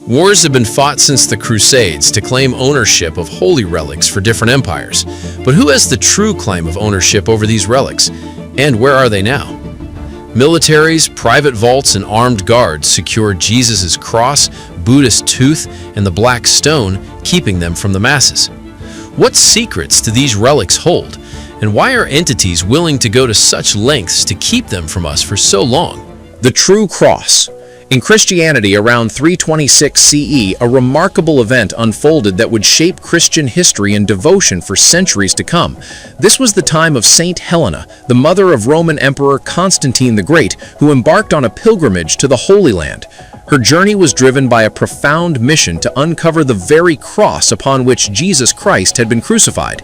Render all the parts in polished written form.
Wars have been fought since the Crusades to claim ownership of holy relics for different empires. But who has the true claim of ownership over these relics? And where are they now? Militaries, private vaults, and armed guards secure Jesus' cross, Buddha's tooth, and the black stone, keeping them from the masses. What secrets do these relics hold? And why are entities willing to go to such lengths to keep them from us for so long? The true cross. In Christianity, around 326 CE, a remarkable event unfolded that would shape Christian history and devotion for centuries to come. This was the time of Saint Helena, the mother of Roman Emperor Constantine the Great, who embarked on a pilgrimage to the Holy Land. Her journey was driven by a profound mission to uncover the very cross upon which Jesus Christ had been crucified.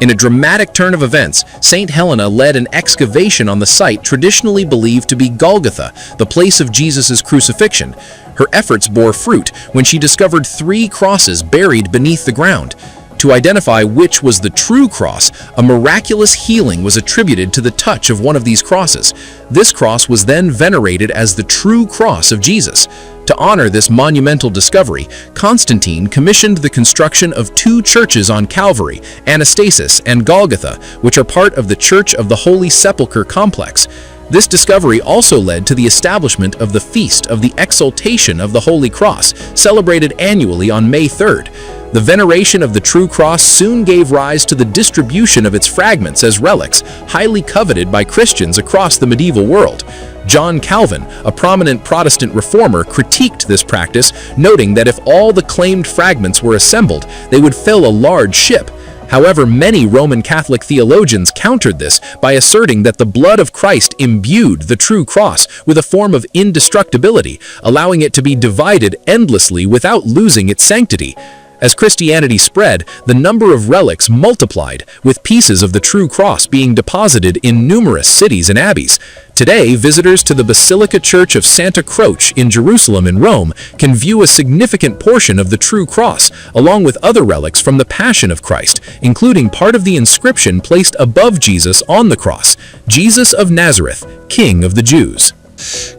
In a dramatic turn of events, Saint Helena led an excavation on the site traditionally believed to be Golgotha, the place of Jesus' crucifixion. Her efforts bore fruit when she discovered 3 crosses buried beneath the ground. To identify which was the true cross, a miraculous healing was attributed to the touch of one of these crosses. This cross was then venerated as the true cross of Jesus. To honor this monumental discovery, Constantine commissioned the construction of 2 churches on Calvary, Anastasis and Golgotha, which are part of the Church of the Holy Sepulchre complex. This discovery also led to the establishment of the Feast of the Exaltation of the Holy Cross, celebrated annually on May 3rd. The veneration of the true cross soon gave rise to the distribution of its fragments as relics, highly coveted by Christians across the medieval world. John Calvin, a prominent Protestant reformer, critiqued this practice, noting that if all the claimed fragments were assembled, they would fill a large ship. However, many Roman Catholic theologians countered this by asserting that the blood of Christ imbued the true cross with a form of indestructibility, allowing it to be divided endlessly without losing its sanctity. As Christianity spread, the number of relics multiplied, with pieces of the true cross being deposited in numerous cities and abbeys. Today, visitors to the Basilica Church of Santa Croce in Jerusalem and Rome can view a significant portion of the true cross, along with other relics from the Passion of Christ, including part of the inscription placed above Jesus on the cross, "Jesus of Nazareth, King of the Jews."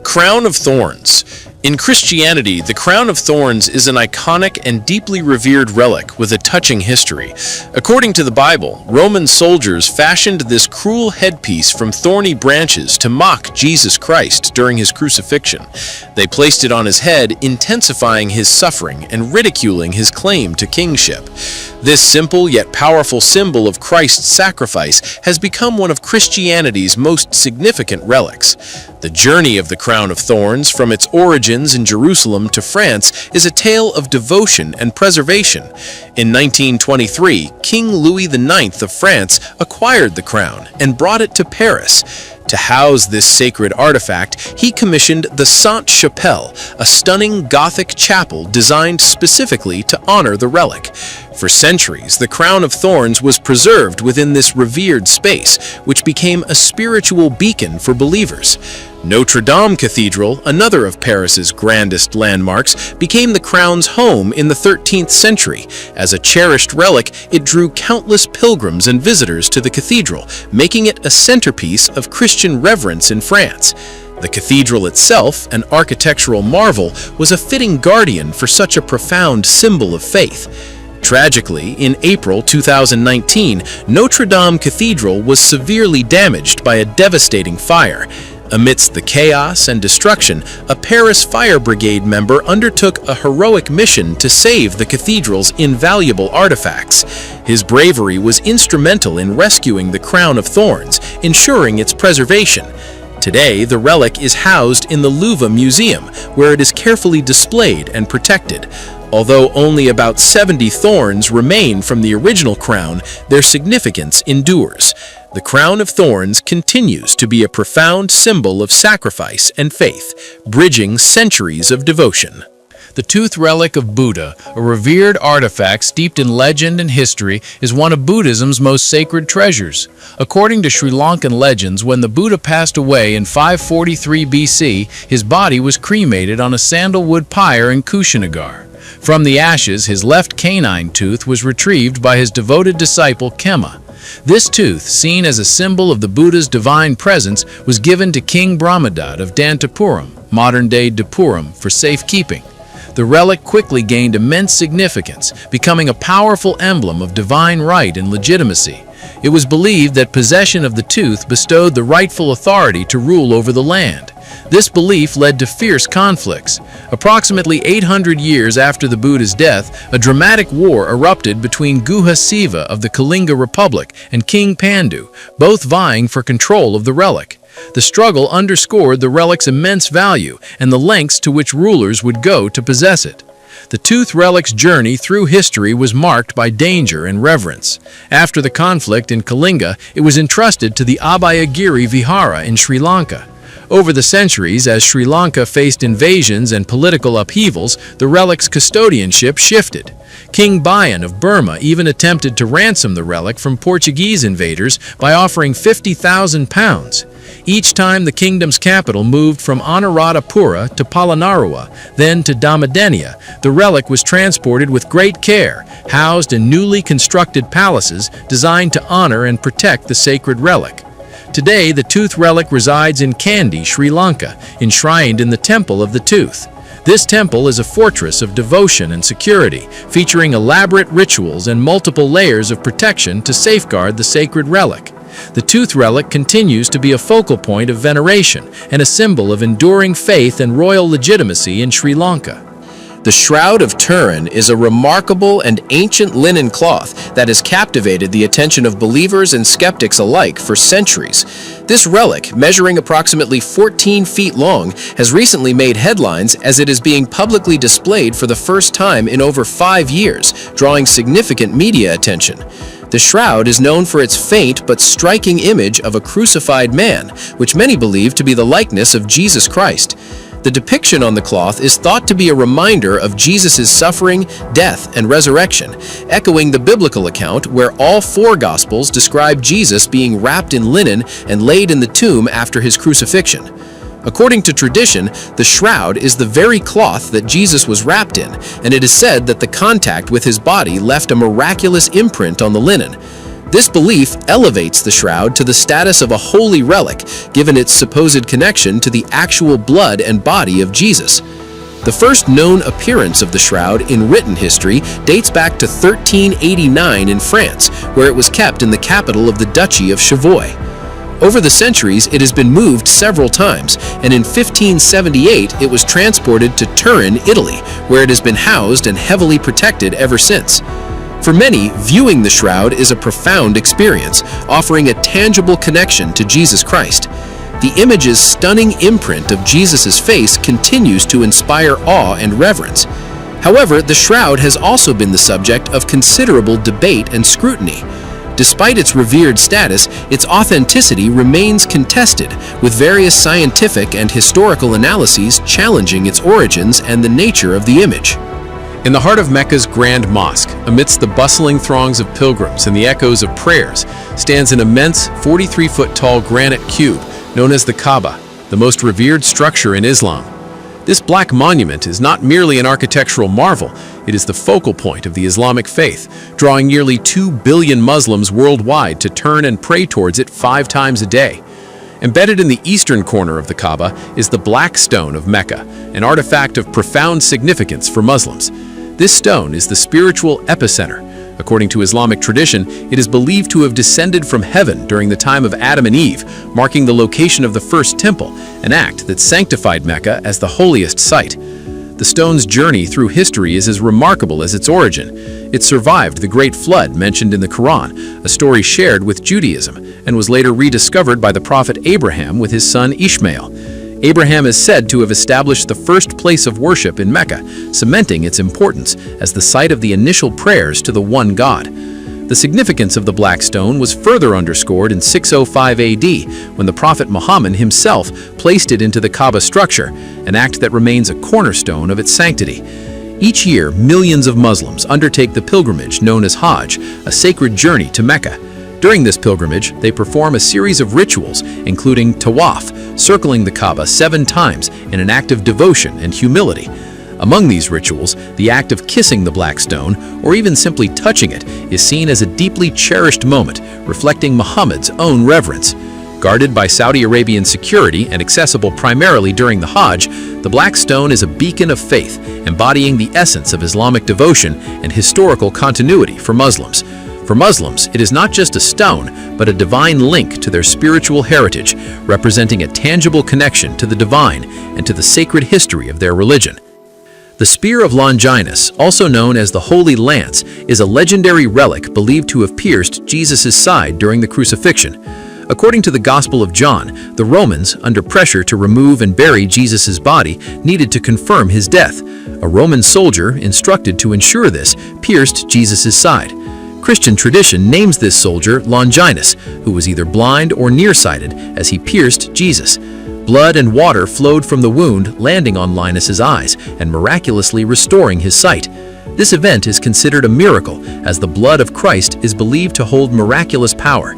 Crown of Thorns. In Christianity, the crown of thorns is an iconic and deeply revered relic with a touching history. According to the Bible, Roman soldiers fashioned this cruel headpiece from thorny branches to mock Jesus Christ during his crucifixion. They placed it on his head, intensifying his suffering and ridiculing his claim to kingship. This simple yet powerful symbol of Christ's sacrifice has become one of Christianity's most significant relics. The journey of the crown of thorns, from its origins in Jerusalem to France, is a tale of devotion and preservation. In 1923, King Louis IX of France acquired the crown and brought it to Paris. To house this sacred artifact, he commissioned the Sainte-Chapelle, a stunning Gothic chapel designed specifically to honor the relic. For centuries, the crown of thorns was preserved within this revered space, which became a spiritual beacon for believers. Notre Dame Cathedral, another of Paris's grandest landmarks, became the crown's home in the 13th century. As a cherished relic, it drew countless pilgrims and visitors to the cathedral, making it a centerpiece of Christian reverence in France. The cathedral itself, an architectural marvel, was a fitting guardian for such a profound symbol of faith. Tragically, in April 2019, Notre Dame Cathedral was severely damaged by a devastating fire. Amidst the chaos and destruction, a Paris Fire Brigade member undertook a heroic mission to save the cathedral's invaluable artifacts. His bravery was instrumental in rescuing the crown of thorns, ensuring its preservation. Today, the relic is housed in the Louvre Museum, where it is carefully displayed and protected. Although only about 70 thorns remain from the original crown, their significance endures. The crown of thorns continues to be a profound symbol of sacrifice and faith, bridging centuries of devotion. The tooth relic of Buddha, a revered artifact steeped in legend and history, is one of Buddhism's most sacred treasures. According to Sri Lankan legends, when the Buddha passed away in 543 BC, his body was cremated on a sandalwood pyre in Kushinagar. From the ashes, his left canine tooth was retrieved by his devoted disciple Kema. This tooth, seen as a symbol of the Buddha's divine presence, was given to King Brahmadat of Dantapuram, modern-day Dipuram, for safekeeping. the relic quickly gained immense significance, becoming a powerful emblem of divine right and legitimacy. It was believed that possession of the tooth bestowed the rightful authority to rule over the land. This belief led to fierce conflicts. Approximately 800 years after the Buddha's death, a dramatic war erupted between Guha Siva of the Kalinga Republic and King Pandu, both vying for control of the relic. The struggle underscored the relic's immense value and the lengths to which rulers would go to possess it. The tooth relic's journey through history was marked by danger and reverence. After the conflict in Kalinga, it was entrusted to the Abhayagiri Vihara in Sri Lanka. Over the centuries, as Sri Lanka faced invasions and political upheavals, the relic's custodianship shifted. King Bayan of Burma even attempted to ransom the relic from Portuguese invaders by offering £50,000. Each time the kingdom's capital moved from Anuradhapura to Palanarua, then to Dhammadenia, the relic was transported with great care, housed in newly constructed palaces designed to honor and protect the sacred relic. Today, the tooth relic resides in Kandy, Sri Lanka, enshrined in the Temple of the Tooth. This temple is a fortress of devotion and security, featuring elaborate rituals and multiple layers of protection to safeguard the sacred relic. The tooth relic continues to be a focal point of veneration and a symbol of enduring faith and royal legitimacy in Sri Lanka. The Shroud of Turin is a remarkable and ancient linen cloth that has captivated the attention of believers and skeptics alike for centuries. This relic, measuring approximately 14 feet long, has recently made headlines as it is being publicly displayed for the first time in over 5 years, drawing significant media attention. The shroud is known for its faint but striking image of a crucified man, which many believe to be the likeness of Jesus Christ. The depiction on the cloth is thought to be a reminder of Jesus' suffering, death, and resurrection, echoing the biblical account where all 4 Gospels describe Jesus being wrapped in linen and laid in the tomb after his crucifixion. According to tradition, the shroud is the very cloth that Jesus was wrapped in, and it is said that the contact with his body left a miraculous imprint on the linen. This belief elevates the shroud to the status of a holy relic, given its supposed connection to the actual blood and body of Jesus. The first known appearance of the shroud in written history dates back to 1389 in France, where it was kept in the capital of the Duchy of Savoy. Over the centuries, it has been moved several times, and in 1578 it was transported to Turin, Italy, where it has been housed and heavily protected ever since. For many, viewing the shroud is a profound experience, offering a tangible connection to Jesus Christ. The image's stunning imprint of Jesus' face continues to inspire awe and reverence. However, the shroud has also been the subject of considerable debate and scrutiny. Despite its revered status, its authenticity remains contested, with various scientific and historical analyses challenging its origins and the nature of the image. In the heart of Mecca's Grand Mosque, amidst the bustling throngs of pilgrims and the echoes of prayers, stands an immense 43-foot-tall granite cube known as the Kaaba, the most revered structure in Islam. This black monument is not merely an architectural marvel, it is the focal point of the Islamic faith, drawing nearly 2 billion Muslims worldwide to turn and pray towards it 5 times a day. Embedded in the eastern corner of the Kaaba is the Black Stone of Mecca, an artifact of profound significance for Muslims. This stone is the spiritual epicenter. According to Islamic tradition, it is believed to have descended from heaven during the time of Adam and Eve, marking the location of the first temple, an act that sanctified Mecca as the holiest site. The stone's journey through history is as remarkable as its origin. It survived the Great Flood mentioned in the Quran, a story shared with Judaism, and was later rediscovered by the prophet Abraham with his son Ishmael. Abraham is said to have established the first place of worship in Mecca, cementing its importance as the site of the initial prayers to the one God. The significance of the Black Stone was further underscored in 605 AD, when the Prophet Muhammad himself placed it into the Kaaba structure, an act that remains a cornerstone of its sanctity. Each year, millions of Muslims undertake the pilgrimage known as Hajj, a sacred journey to Mecca. During this pilgrimage, they perform a series of rituals, including tawaf, circling the Kaaba 7 times in an act of devotion and humility. Among these rituals, the act of kissing the Black Stone, or even simply touching it, is seen as a deeply cherished moment, reflecting Muhammad's own reverence. Guarded by Saudi Arabian security and accessible primarily during the Hajj, the black stone is a beacon of faith, embodying the essence of Islamic devotion and historical continuity for Muslims. For Muslims, it is not just a stone, but a divine link to their spiritual heritage, representing a tangible connection to the divine and to the sacred history of their religion. The Spear of Longinus, also known as the Holy Lance, is a legendary relic believed to have pierced Jesus' side during the crucifixion. According to the Gospel of John, the Romans, under pressure to remove and bury Jesus' body, needed to confirm his death. A Roman soldier, instructed to ensure this, pierced Jesus' side. Christian tradition names this soldier Longinus, who was either blind or nearsighted as he pierced Jesus. Blood and water flowed from the wound, landing on Linus's eyes and miraculously restoring his sight. This event is considered a miracle, as the blood of Christ is believed to hold miraculous power.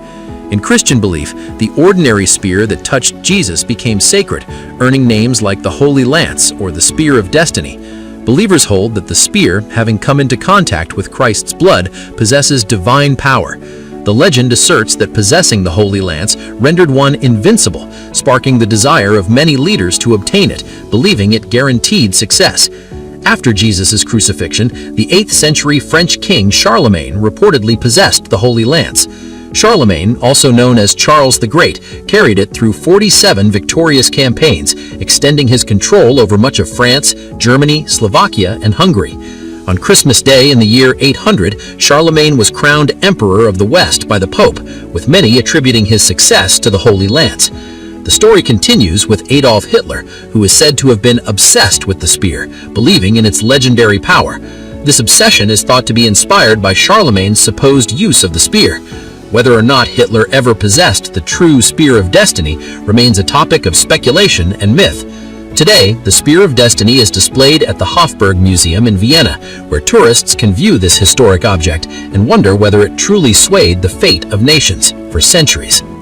In Christian belief, the ordinary spear that touched Jesus became sacred, earning names like the Holy Lance or the Spear of Destiny. Believers hold that the spear, having come into contact with Christ's blood, possesses divine power. The legend asserts that possessing the Holy Lance rendered one invincible, sparking the desire of many leaders to obtain it, believing it guaranteed success. After Jesus' crucifixion, the 8th century French king Charlemagne reportedly possessed the Holy Lance. Charlemagne, also known as Charles the Great, carried it through 47 victorious campaigns, extending his control over much of France, Germany, Slovakia, and Hungary. On Christmas Day in the year 800, Charlemagne was crowned Emperor of the West by the Pope, with many attributing his success to the Holy Lance. The story continues with Adolf Hitler, who is said to have been obsessed with the spear, believing in its legendary power. This obsession is thought to be inspired by Charlemagne's supposed use of the spear. Whether or not Hitler ever possessed the true Spear of Destiny remains a topic of speculation and myth. Today, the Spear of Destiny is displayed at the Hofburg Museum in Vienna, where tourists can view this historic object and wonder whether it truly swayed the fate of nations for centuries.